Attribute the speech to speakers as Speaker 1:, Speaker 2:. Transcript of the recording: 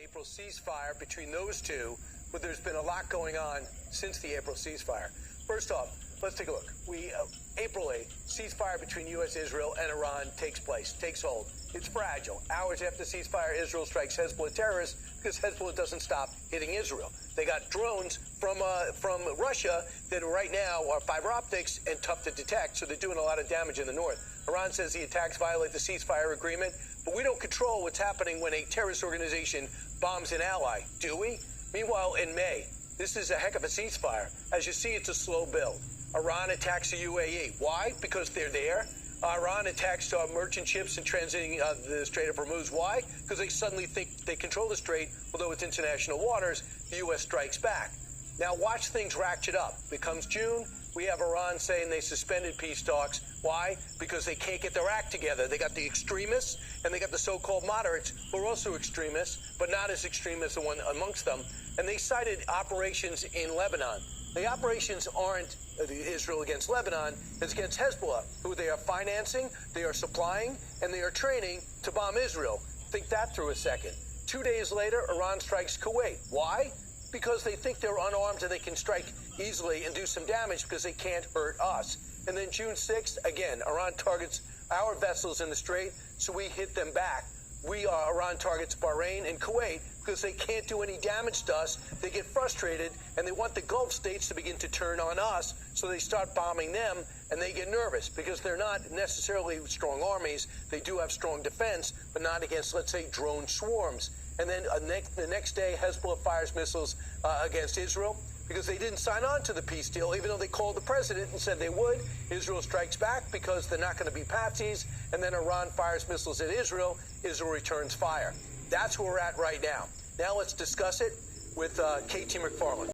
Speaker 1: April ceasefire between those two, but there's been a lot going on since the April ceasefire. First off, let's take a look. April 8th, ceasefire between U.S., Israel, and Iran takes hold. It's fragile. Hours after ceasefire, Israel strikes Hezbollah terrorists because Hezbollah doesn't stop hitting Israel. They got drones from Russia that right now are fiber optics and tough to detect, so they're doing a lot of damage in the north. Iran says the attacks violate the ceasefire agreement, but we don't control what's happening when a terrorist organization bombs an ally, do we? Meanwhile, in May, this is a heck of a ceasefire. As you see, it's a slow build. Iran attacks the UAE. Why? Because they're there. Iran attacks merchant ships and transiting the Strait of Hormuz. Why? Because they suddenly think they control the strait, although it's international waters. The U.S. strikes back. Now watch things ratchet up. Becomes June. We have Iran saying they suspended peace talks. Why? Because they can't get their act together. They got the extremists and they got the so-called moderates who are also extremists, but not as extreme as the one amongst them. And they cited operations in Lebanon. The operations aren't Israel against Lebanon, it's against Hezbollah, who they are financing, they are supplying, and they are training to bomb Israel. Think that through a second. 2 days later, Iran strikes Kuwait. Why? Because they think they're unarmed and they can strike easily and do some damage because they can't hurt us. And then June 6th, again, Iran targets our vessels in the strait, so we hit them back. Iran targets Bahrain and Kuwait because they can't do any damage to us. They get frustrated and they want the Gulf states to begin to turn on us, so they start bombing them and they get nervous because they're not necessarily strong armies. They do have strong defense, but not against, let's say, drone swarms. And then the next day, Hezbollah fires missiles against Israel because they didn't sign on to the peace deal, even though they called the president and said they would. Israel strikes back because they're not going to be patsies. And then Iran fires missiles at Israel. Israel returns fire. That's where we're at right now. Now let's discuss it with KT McFarland.